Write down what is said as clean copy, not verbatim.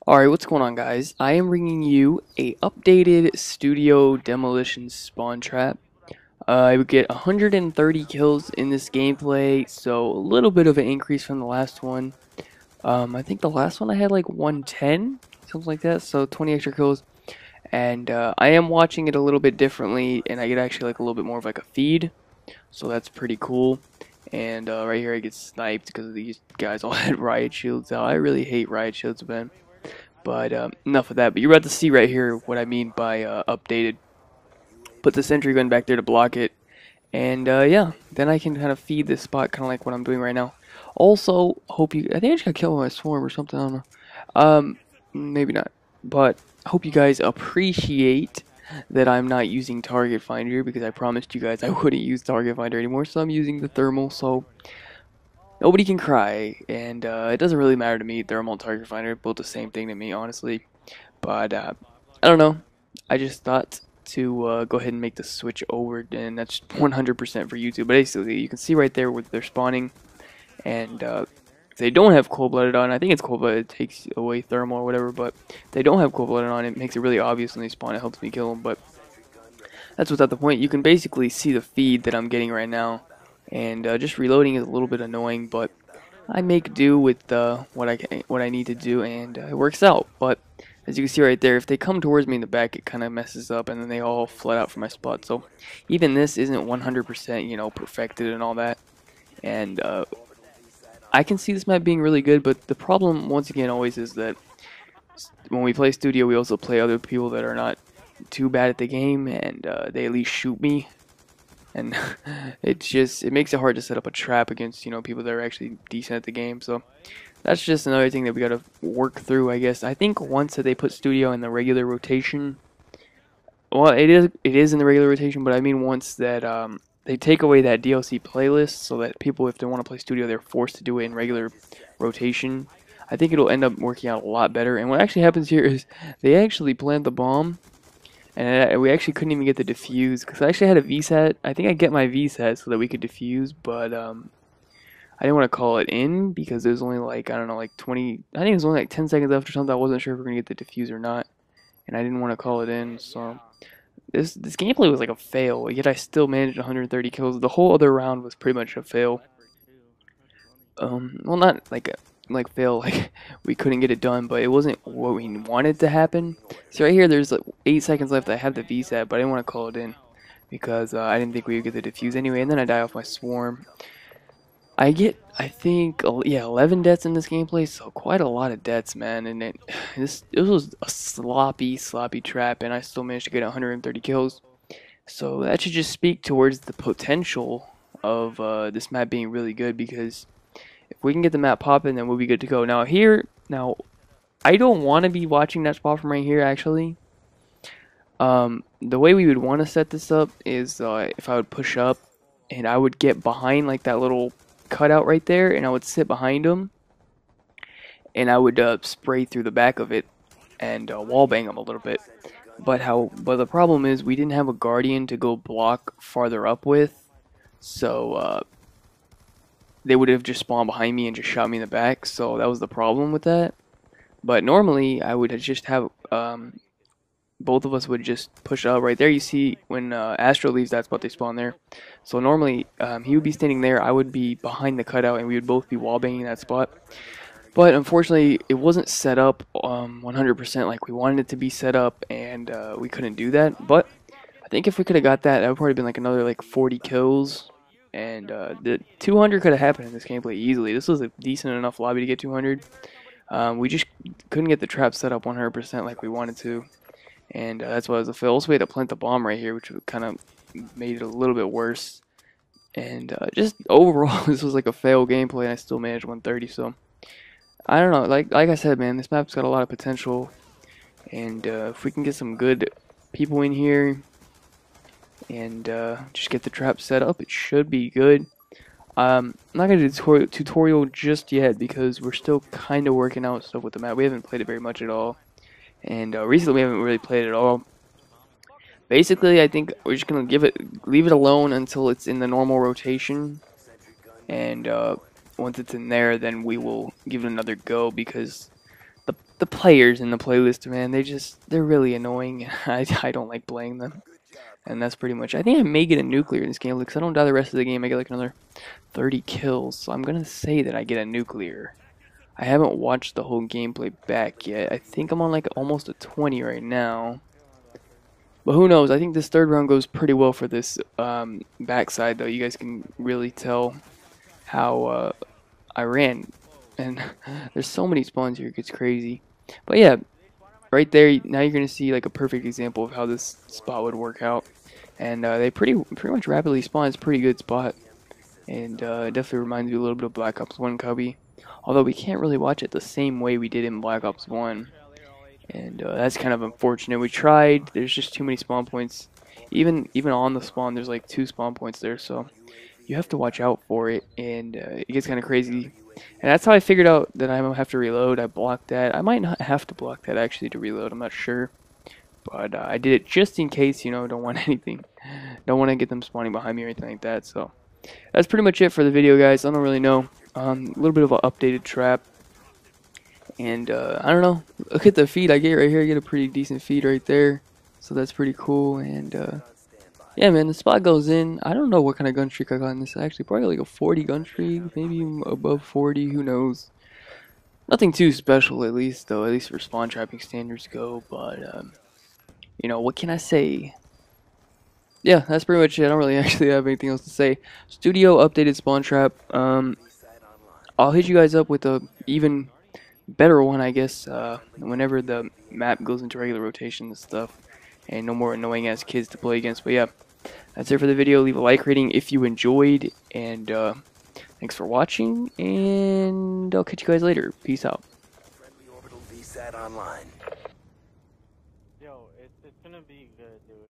Alright, what's going on, guys? I am bringing you a updated studio demolition spawn trap. I would get 130 kills in this gameplay, so a little bit of an increase from the last one. I think the last one I had like 110, something like that, so 20 extra kills. And I am watching it a little bit differently, and I get actually like a little bit more of like a feed, so that's pretty cool. And right here I get sniped because these guys all had riot shields out. I really hate riot shields, man. But enough of that. But you're about to see right here what I mean by updated. Put the sentry gun back there to block it. And yeah, then I can kind of feed this spot, kind of like what I'm doing right now. Also, hope you. I think I just got killed by a swarm or something. I don't know. Maybe not. But I hope you guys appreciate that I'm not using Target Finder because I promised you guys I wouldn't use Target Finder anymore. So I'm using the thermal. So nobody can cry, and it doesn't really matter to me. Thermal and Target Finder both the same thing to me, honestly. But I don't know. I just thought to go ahead and make the switch over, and that's 100% for YouTube. But basically, you can see right there where they're spawning, and if they don't have cold-blooded on, I think it's cold-blooded, it takes away thermal or whatever, but if they don't have cold-blooded on, it makes it really obvious when they spawn. It helps me kill them, but that's without the point. You can basically see the feed that I'm getting right now, and just reloading is a little bit annoying, but I make do with what I need to do, and it works out. But as you can see right there, if they come towards me in the back, it kind of messes up, and then they all flood out from my spot. So even this isn't 100%, perfected and all that. And I can see this map being really good, but the problem, once again, always is that when we play studio, we also play other people that are not too bad at the game, and they at least shoot me. And it makes it hard to set up a trap against people that are actually decent at the game. So that's just another thing that we gotta work through, I guess. I think once that they put studio in the regular rotation, well, it is in the regular rotation, but I mean once that they take away that DLC playlist, so that people, if they want to play studio, they're forced to do it in regular rotation. I think it'll end up working out a lot better. And what actually happens here is they actually plant the bomb, and we actually couldn't even get the defuse because I actually had a VSAT. I think I get my VSAT so that we could defuse, but I didn't want to call it in because it was only like, I don't know, like 20. I think it was only like 10 seconds left or something. I wasn't sure if we are gonna get the defuse or not, and I didn't want to call it in. So this gameplay was like a fail. Yet I still managed 130 kills. The whole other round was pretty much a fail. Well, not like fail, like we couldn't get it done, but it wasn't what we wanted to happen. So right here, there's like 8 seconds left. I have the VSAT, but I didn't want to call it in because I didn't think we would get the defuse anyway. And then I die off my swarm. I get, I think, yeah, 11 deaths in this gameplay, so quite a lot of deaths, man. And it was a sloppy trap, and I still managed to get 130 kills. So that should just speak towards the potential of this map being really good, because if we can get the map popping, then we'll be good to go. Now, I don't want to be watching that spot from right here, actually. The way we would want to set this up is if I would push up, and I would get behind like that little cutout right there, and I would sit behind him, and I would spray through the back of it and wallbang him a little bit. But the problem is we didn't have a guardian to go block farther up with, so they would have just spawned behind me and just shot me in the back. So that was the problem with that. But normally I would just have both of us would just push up right there. You see when Astro leaves that spot, they spawn there. So normally he would be standing there, I would be behind the cutout, and we would both be wallbanging that spot. But unfortunately, it wasn't set up 100% like we wanted it to be set up, and we couldn't do that. But I think if we could have got that, that would probably been like another like 40 kills, and the 200 could have happened in this gameplay easily. This was a decent enough lobby to get 200. We just couldn't get the trap set up 100% like we wanted to, and that's why it was a fail. Also, we had to plant the bomb right here, which kind of made it a little bit worse. And just overall, this was like a fail gameplay, and I still managed 130. So I don't know. Like I said, man, this map's got a lot of potential, and if we can get some good people in here and just get the trap set up, it should be good. I'm not going to do tutorial just yet because we're still kind of working out stuff with the map. We haven't played it very much at all, and recently we haven't really played it at all. Basically, I think we're just going to leave it alone until it's in the normal rotation, and once it's in there, then we will give it another go, because the players in the playlist, man, they're really annoying. I don't like playing them. And that's pretty much. I think I may get a nuclear in this game because I don't die the rest of the game. I get like another 30 kills. So I'm gonna say that I get a nuclear. I haven't watched the whole gameplay back yet. I think I'm on like almost a 20 right now. But who knows? I think this third round goes pretty well for this backside, though. You guys can really tell how I ran. And there's so many spawns here, it gets crazy. But yeah, right there, now you're going to see like a perfect example of how this spot would work out. And they pretty much rapidly spawn. It's a pretty good spot. And it definitely reminds me a little bit of Black Ops 1 Cubby. Although we can't really watch it the same way we did in Black Ops 1. And that's kind of unfortunate. We tried. There's just too many spawn points. Even on the spawn, there's like 2 spawn points there. So you have to watch out for it. And it gets kind of crazy. And that's how I figured out that I might have to reload. I blocked that. I might not have to block that actually to reload. I'm not sure. But I did it just in case, you know, don't want anything. Don't want to get them spawning behind me or anything like that. So that's pretty much it for the video, guys. I don't really know. A little bit of an updated trap. And I don't know. Look at the feed I get right here. I get a pretty decent feed right there. So that's pretty cool. And yeah, man, the spot goes in. I don't know what kind of gun streak I got in this. Actually, probably like a 40 gun streak. Maybe even above 40. Who knows? Nothing too special, at least, though. At least for spawn trapping standards go. But, you know, what can I say? Yeah, that's pretty much it. I don't really actually have anything else to say. Studio updated spawn trap. I'll hit you guys up with a even better one, I guess, whenever the map goes into regular rotation and stuff, and no more annoying ass kids to play against. But yeah, that's it for the video. Leave a like rating if you enjoyed, and thanks for watching, and I'll catch you guys later. Peace out. Yo, it's gonna be good, dude.